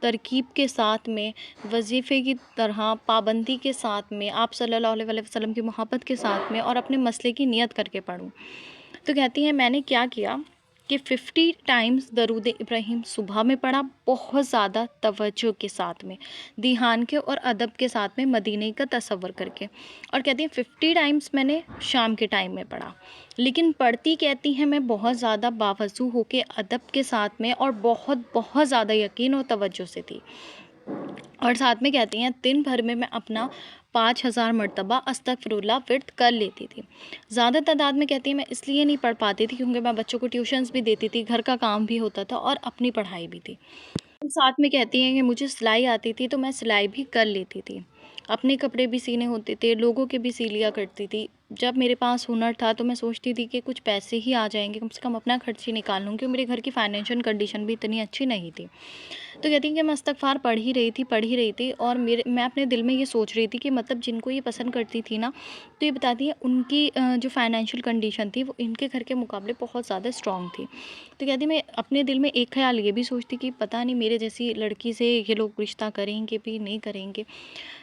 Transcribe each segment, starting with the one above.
ترکیب کے ساتھ میں، وظیفے کی طرح پابندی کے ساتھ میں، آپ صلی اللہ علیہ وآلہ وسلم کی محبت کے ساتھ میں اور اپنے مسئلے کی نیت کر کے پڑھوں۔ تو کہتی ہیں میں نے کیا کیا کہ 50 ٹائمز درود ابراہیم صبح میں پڑھا، بہت زیادہ توجہ کے ساتھ میں، دھیان کے اور ادب کے ساتھ میں، مدینے کا تصور کر کے، اور کہتی ہیں 50 ٹائمز میں نے شام کے ٹائم میں پڑھا، لیکن پڑھتی کہتی ہیں میں بہت زیادہ باوضو ہو کے ادب کے ساتھ میں اور بہت زیادہ یقین اور توجہ سے تھی، اور ساتھ میں کہتی ہیں دن بھر میں اپنا 5000 مرتبہ استغفر اللہ ورد کر لیتی تھی۔ زیادہ تعداد میں کہتی ہیں میں اس لیے نہیں پڑھ پاتی تھی کیونکہ میں بچوں کو ٹیوشنز بھی دیتی تھی، گھر کا کام بھی ہوتا تھا اور اپنی پڑھائی بھی تھی۔ ساتھ میں کہتی ہیں کہ مجھے سلائی آتی تھی تو میں سلائی بھی کر لیتی تھی، اپنے کپڑے بھی سینے ہوتے تھے، لوگوں کے بھی سی لیا کرتی تھی۔ جب میرے پاس ہنر تھا تو میں سوچتی تھی کہ کچھ پیسے ہی آ جائیں گے، کم سے کم اپنا خرچ ہی نکال لوں، کیونکہ میرے گھر کی فائنینشیل کنڈیشن بھی اتنی اچھی نہیں تھی۔ تو کہتی ہیں کہ میں استغفار پڑھ ہی رہی تھی اور میں اپنے دل میں یہ سوچ رہی تھی کہ مطلب جن کو یہ پسند کرتی تھی نا، تو یہ بتاتی ہے ان کی جو فائنینشیل کنڈیشن تھی وہ ان کے گھر کے مقابلے بہت زیادہ اسٹرانگ تھی۔ تو کہتی میں اپنے دل میں ایک خیال یہ بھی سوچتی کہ پتہ نہیں میرے جیسی لڑکی سے یہ لوگ رشتہ کریں گے بھی نہیں کریں گے۔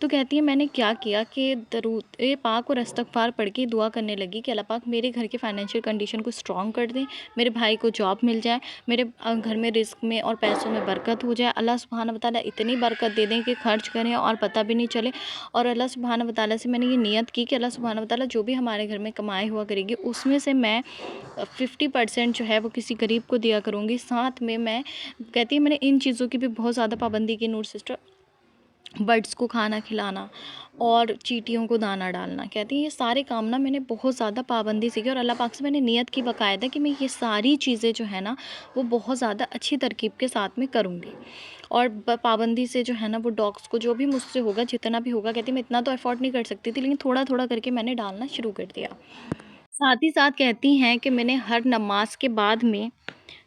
تو کہتی ہے میں نے کیا کیا کہ درود پاک اور استغفار پڑھ کے دعا کرنے لگی کہ اللہ پاک میرے گھر کے فائنینشیل کنڈیشن کو اسٹرانگ کر دیں، میرے بھائی کو جاب مل جائے، میرے گھر میں رزق میں اور پیسوں میں برکت ہو جائے، اللہ سبحانہ وتعالیٰ اتنی برکت دے دیں کہ خرچ کریں اور پتہ بھی نہیں چلے، اور اللہ سبحانہ وتعالیٰ سے میں نے یہ نیت کی کہ اللہ سبحانہ وتعالیٰ جو بھی ہمارے گھر میں کمائے ہوا کرے گی اس میں سے میں 50% جو ہے وہ کسی غریب کو دیا کروں گی۔ ساتھ میں کہتی ہے میں نے ان چیزوں کی بھی بہت زیادہ پابندی کی نور سسٹر، برڈس کو کھانا کھلانا اور چیٹیوں کو دانہ ڈالنا، کہتی ہیں یہ سارے کام نا میں نے بہت زیادہ پابندی سے کی، اور اللہ پاک سے میں نے نیت کی باقاعدہ کہ میں یہ ساری چیزیں جو ہے نا وہ بہت زیادہ اچھی ترکیب کے ساتھ میں کروں گی، اور پابندی سے جو ہے نا وہ ڈاگس کو جو بھی مجھ سے ہوگا جتنا بھی ہوگا، کہتی میں اتنا تو افورڈ نہیں کر سکتی تھی لیکن تھوڑا تھوڑا کر کے میں نے ڈالنا شروع کر دیا۔ ساتھ ہی ساتھ کہتی ہیں کہ میں نے ہر نماز کے بعد میں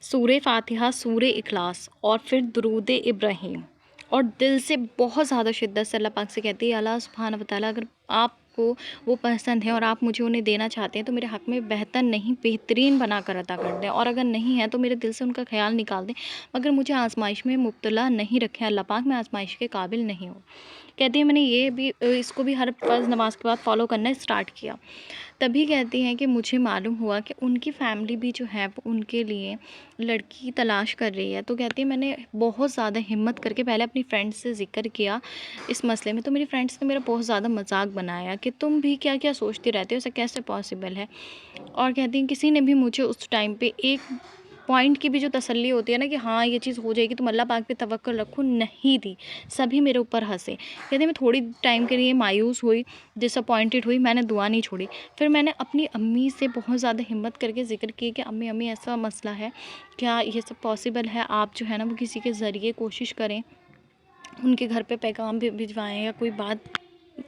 سورہ فاتحہ، سورہ اخلاص اور پھر درود ابراہیم، اور دل سے بہت زیادہ شدت سے اللہ پاک سے کہتی ہے اللہ سبحانہ وتعالیٰ اگر آپ کو وہ پسند ہے اور آپ مجھے انہیں دینا چاہتے ہیں تو میرے حق میں بہتر نہیں بہترین بنا کر عطا کر دیں، اور اگر نہیں ہے تو میرے دل سے ان کا خیال نکال دیں، مگر مجھے آزمائش میں مبتلا نہیں رکھیں اللہ پاک، میں آزمائش کے قابل نہیں ہوں۔ کہتی ہے میں نے یہ بھی اس کو بھی ہر فرض نماز کے بعد فالو کرنا اسٹارٹ کیا۔ تبھی کہتی ہیں کہ مجھے معلوم ہوا کہ ان کی فیملی بھی جو ہے وہ ان کے لیے لڑکی تلاش کر رہی ہے۔ تو کہتی ہے میں نے بہت زیادہ ہمت کر کے پہلے اپنی فرینڈ سے ذکر کیا اس مسئلے میں، تو میری فرینڈس نے میرا بہت زیادہ مذاق بنایا کہ تم بھی کیا کیا سوچتی رہتے ہو، اسے کیسے پاسبل ہے، اور کہتی ہیں کسی نے بھی مجھے اس ٹائم پہ ایک پوائنٹ کی بھی جو تسلی ہوتی ہے نا کہ ہاں یہ چیز ہو جائے گی، تم اللہ پاک پہ توکل رکھو، نہیں دی، سبھی میرے اوپر ہنسے۔ کہتے ہیں میں تھوڑی ٹائم کے لیے مایوس ہوئی، ڈس اپوائنٹڈ ہوئی، میں نے دعا نہیں چھوڑی، پھر میں نے اپنی امی سے بہت زیادہ ہمت کر کے ذکر کی کہ امی ایسا مسئلہ ہے، کیا یہ سب پاسبل ہے، آپ جو ہے نا وہ کسی کے ذریعے کوشش کریں، ان کے گھر پہ پیغام بھی بھجوائیں یا کوئی بات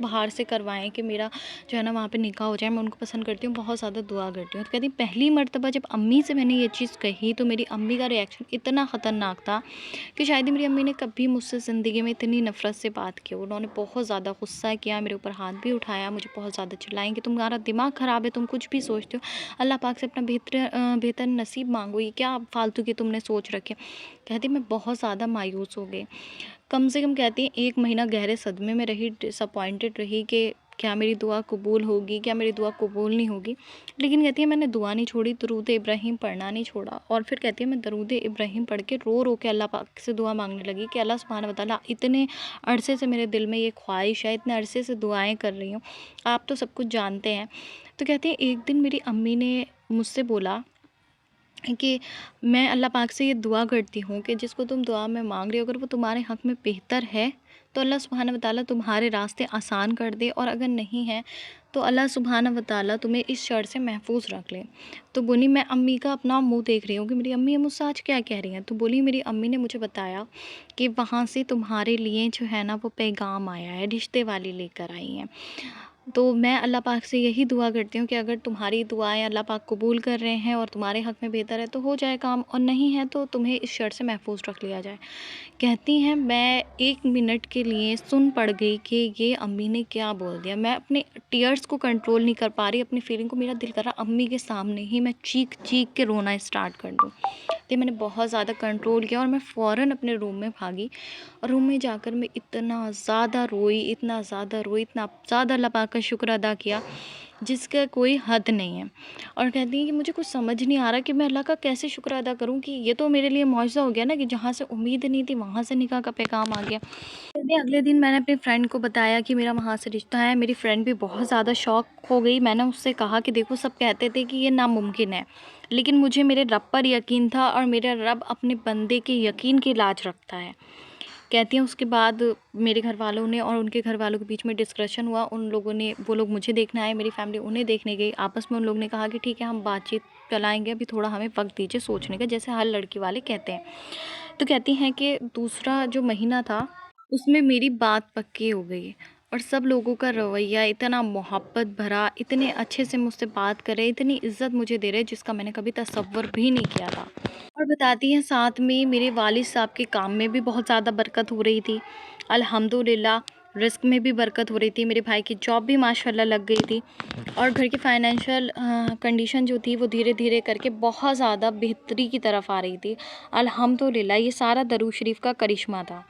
باہر سے کروائیں کہ میرا جو ہے نا وہاں پہ نکاح ہو جائے، میں ان کو پسند کرتی ہوں، بہت زیادہ دعا کرتی ہوں۔ تو کہتی پہلی مرتبہ جب امی سے میں نے یہ چیز کہی تو میری امی کا ریئیکشن اتنا خطرناک تھا کہ شاید ہی میری امی نے کبھی مجھ سے زندگی میں اتنی نفرت سے بات کی، انہوں نے بہت زیادہ غصہ کیا، میرے اوپر ہاتھ بھی اٹھایا، مجھے بہت زیادہ چلائیں کہ تمہارا دماغ خراب ہے، تم کچھ بھی سوچتے ہو، اللہ پاک سے اپنا بہتر نصیب مانگو، یہ کیا فالتو کی تم نے سوچ رکھے۔ کہتی میں بہت زیادہ مایوس ہو گئی، کم سے کم کہتی ہیں 1 مہینہ گہرے صدمے میں رہی، ڈس اپوائنٹڈ رہی کہ کیا میری دعا قبول ہوگی، کیا میری دعا قبول نہیں ہوگی، لیکن کہتی ہے میں نے دعا نہیں چھوڑی، درود ابراہیم پڑھنا نہیں چھوڑا، اور پھر کہتی ہے میں درود ابراہیم پڑھ کے رو کے اللہ پاک سے دعا مانگنے لگی کہ اللہ سبحانہ وتعالیٰ اتنے عرصے سے میرے دل میں یہ خواہش ہے، اتنے عرصے سے دعائیں کر رہی ہوں، آپ تو سب کچھ جانتے ہیں۔ تو کہتی ہیں ایک دن میری امی نے مجھ سے بولا کہ میں اللہ پاک سے یہ دعا کرتی ہوں کہ جس کو تم دعا میں مانگ رہے ہو اگر وہ تمہارے حق میں بہتر ہے تو اللہ سبحانہ وتعالیٰ تمہارے راستے آسان کر دے، اور اگر نہیں ہے تو اللہ سبحانہ وتعالیٰ تمہیں اس شر سے محفوظ رکھ لے۔ تو بولی میں امی کا اپنا منہ دیکھ رہی ہوں کہ میری امی مجھ سے آج کیا کہہ رہی ہیں، تو بولی میری امی نے مجھے بتایا کہ وہاں سے تمہارے لیے جو ہے نا وہ پیغام آیا ہے، رشتے والی لے کر آئی ہیں، تو میں اللہ پاک سے یہی دعا کرتی ہوں کہ اگر تمہاری دعائیں اللہ پاک قبول کر رہے ہیں اور تمہارے حق میں بہتر ہے تو ہو جائے کام، اور نہیں ہے تو تمہیں اس شر سے محفوظ رکھ لیا جائے۔ کہتی ہیں میں 1 منٹ کے لیے سن پڑ گئی کہ یہ امی نے کیا بول دیا۔ میں اپنے ٹیئرز کو کنٹرول نہیں کر پا رہی، اپنی فیلنگ کو، میرا دل کر رہا امی کے سامنے ہی میں چیخ چیخ کے رونا اسٹارٹ کر دوں۔ تو میں نے بہت زیادہ کنٹرول کیا اور میں فوراً اپنے روم میں بھاگی، اور روم میں جا کر میں اتنا زیادہ روئی، اتنا زیادہ اللہ پاک کا شکر ادا کیا جس کا کوئی حد نہیں ہے۔ اور کہتی ہیں کہ مجھے کچھ سمجھ نہیں آ رہا کہ میں اللہ کا کیسے شکر ادا کروں، کہ یہ تو میرے لیے معجزہ ہو گیا نا کہ جہاں سے امید نہیں تھی وہاں سے نکاح کا پیغام آ گیا۔ کہتی ہیں اگلے دن میں نے اپنی فرینڈ کو بتایا کہ میرا وہاں سے رشتہ ہے۔ میری فرینڈ بھی بہت زیادہ شوق ہو گئی۔ میں نے اس سے کہا کہ دیکھو سب کہتے تھے کہ یہ ناممکن ہے، لیکن مجھے میرے رب پر یقین تھا، اور میرا رب اپنے بندے کے یقین کی لاج رکھتا ہے۔ کہتی ہیں اس کے بعد میرے گھر والوں نے اور ان کے گھر والوں کے بیچ میں ڈسکشن ہوا، وہ لوگ مجھے دیکھنے آئے، میری فیملی انہیں دیکھنے گئی۔ آپس میں ان لوگ نے کہا کہ ٹھیک ہے ہم بات چیت چلائیں گے، ابھی تھوڑا ہمیں وقت دیجیے سوچنے کا، جیسے ہر لڑکی والے کہتے ہیں۔ تو کہتی ہیں کہ دوسرا جو مہینہ تھا اس میں میری بات پکی ہو گئی، اور سب لوگوں کا رویہ اتنا محبت بھرا، اتنے اچھے سے مجھ سے بات کر رہے، اتنی عزت مجھے دے رہے جس کا میں نے کبھی تصور بھی نہیں کیا تھا۔ اور بتاتی ہیں ساتھ میں میرے والد صاحب کے کام میں بھی بہت زیادہ برکت ہو رہی تھی، الحمدللہ رزق میں بھی برکت ہو رہی تھی، میرے بھائی کی جاب بھی ماشاءاللہ لگ گئی تھی، اور گھر کی فائنینشیل کنڈیشن جو تھی وہ دھیرے دھیرے کر کے بہت زیادہ بہتری کی طرف آ رہی تھی، الحمدللہ۔ یہ سارا درود شریف کا کرشمہ تھا۔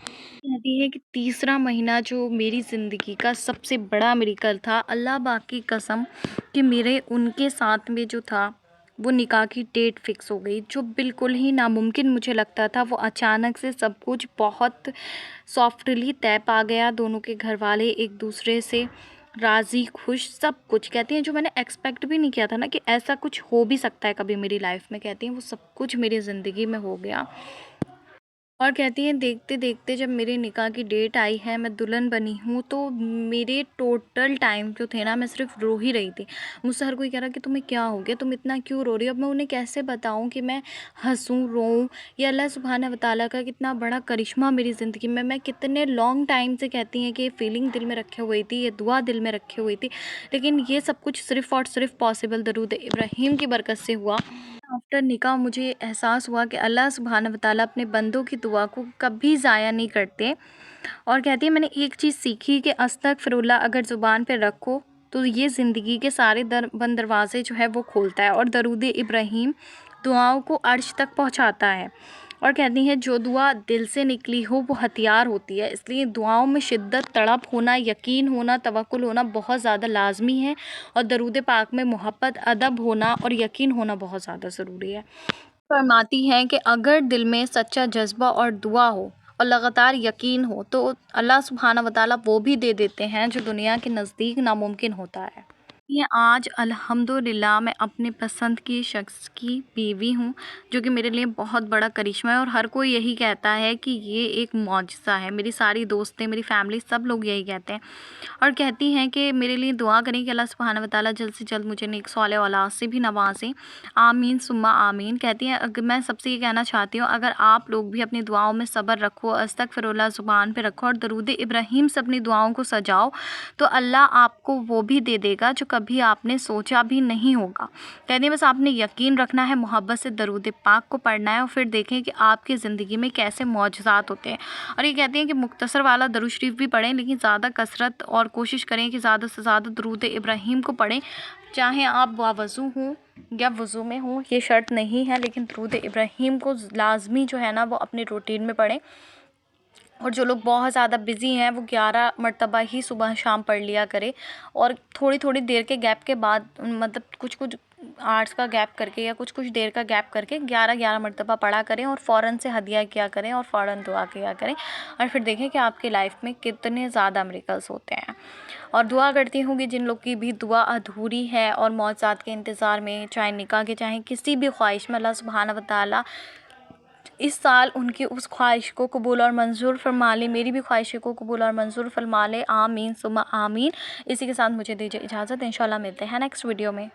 کہتی ہے کہ تیسرا مہینہ جو میری زندگی کا سب سے بڑا میریکل تھا، اللہ پاک کی قسم کہ میرے ان کے ساتھ میں جو تھا وہ نکاح کی ڈیٹ فکس ہو گئی، جو بالکل ہی ناممکن مجھے لگتا تھا وہ اچانک سے سب کچھ بہت سافٹلی طے پا گیا۔ دونوں کے گھر والے ایک دوسرے سے راضی خوش، سب کچھ۔ کہتی ہیں جو میں نے ایکسپیکٹ بھی نہیں کیا تھا نا کہ ایسا کچھ ہو بھی سکتا ہے کبھی میری لائف میں، کہتی ہیں وہ سب کچھ میری زندگی میں ہو گیا۔ اور کہتی ہیں دیکھتے دیکھتے جب میرے نکاح کی ڈیٹ آئی ہے، میں دلہن بنی ہوں، تو میرے ٹوٹل ٹائم جو تھے نا میں صرف رو ہی رہی تھی۔ مجھ سے ہر کوئی کہہ رہا کہ تمہیں کیا ہو گیا، تم اتنا کیوں رو رہی ہو؟ اب میں انہیں کیسے بتاؤں کہ میں ہنسوں روؤں؟ یہ اللہ سبحانہ و تعالیٰ کا کتنا بڑا کرشمہ میری زندگی میں کتنے لانگ ٹائم سے کہتی ہیں کہ یہ فیلنگ دل میں رکھے ہوئی تھی، یہ دعا دل میں رکھے ہوئی تھی، لیکن یہ سب کچھ صرف اور صرف پاسبل درود ابراہیم کی برکت سے ہوا۔ آفٹر نکاح مجھے احساس ہوا کہ اللہ سبحانہ و تعالیٰ اپنے بندوں کی دعا کو کبھی ضائع نہیں کرتے، اور کہتی ہے میں نے ایک چیز سیکھی کہ استغفر اللہ اگر زبان پہ رکھو تو یہ زندگی کے سارے بند دروازے جو ہے وہ کھولتا ہے، اور درود ابراہیم دعاؤں کو عرش تک پہنچاتا ہے۔ اور کہتی ہیں جو دعا دل سے نکلی ہو وہ ہتھیار ہوتی ہے، اس لیے دعاؤں میں شدت، تڑپ ہونا، یقین ہونا، توکل ہونا بہت زیادہ لازمی ہے، اور درود پاک میں محبت، ادب ہونا اور یقین ہونا بہت زیادہ ضروری ہے۔ فرماتی ہیں کہ اگر دل میں سچا جذبہ اور دعا ہو اور لگاتار یقین ہو تو اللہ سبحانہ و تعالیٰ وہ بھی دے دیتے ہیں جو دنیا کے نزدیک ناممکن ہوتا ہے۔ یہ آج الحمدللہ میں اپنے پسند کی شخص کی بیوی ہوں، جو کہ میرے لیے بہت بڑا کرشمہ ہے، اور ہر کوئی یہی کہتا ہے کہ یہ ایک معجزہ ہے۔ میری ساری دوستیں، میری فیملی، سب لوگ یہی کہتے ہیں، اور کہتی ہیں کہ میرے لیے دعا کریں کہ اللہ سبحانہ و تعالیٰ جلد سے جلد مجھے نیک صالح اولاد سے بھی نوازیں، آمین ثم آمین۔ کہتی ہیں میں سب سے یہ کہنا چاہتی ہوں اگر آپ لوگ بھی اپنی دعاؤں میں صبر رکھو، استغفر اللہ زبان پہ رکھو، اور درود ابراہیم سے اپنی دعاؤں کو سجاؤ، تو اللہ آپ کو وہ بھی دے دے گا جو کبھی آپ نے سوچا بھی نہیں ہوگا۔ کہتے ہیں بس آپ نے یقین رکھنا ہے، محبت سے درود پاک کو پڑھنا ہے، اور پھر دیکھیں کہ آپ کی زندگی میں کیسے معجزات ہوتے ہیں۔ اور یہ کہتے ہیں کہ مختصر والا درود شریف بھی پڑھیں، لیکن زیادہ کثرت اور کوشش کریں کہ زیادہ سے زیادہ درود ابراہیم کو پڑھیں، چاہے آپ باوضو ہوں یا وضو میں ہوں، یہ شرط نہیں ہے، لیکن درود ابراہیم کو لازمی جو ہے نا وہ اپنے روٹین میں پڑھیں۔ اور جو لوگ بہت زیادہ بزی ہیں وہ 11 مرتبہ ہی صبح شام پڑھ لیا کرے، اور تھوڑی تھوڑی دیر کے گیپ کے بعد، مطلب کچھ آرٹس کا گیپ کر کے یا کچھ دیر کا گیپ کر کے 11 مرتبہ پڑھا کریں، اور فوراً سے ہدیہ کیا کریں اور فوراً دعا کیا کریں، اور پھر دیکھیں کہ آپ کی لائف میں کتنے زیادہ میریکلز ہوتے ہیں۔ اور دعا کرتی ہوں کہ جن لوگ کی بھی دعا ادھوری ہے اور معجزات کے انتظار میں، چاہے نکاح کے چاہے کسی بھی خواہش میں، اللہ سبحانہ و تعالیٰ اس سال ان کی اس خواہش کو قبول اور منظور فرما لے، میری بھی خواہش کو قبول اور منظور فرما لے، آمین ثم آمین۔ اسی کے ساتھ مجھے دیجیے اجازت، انشاءاللہ ملتے ہیں نیکسٹ ویڈیو میں۔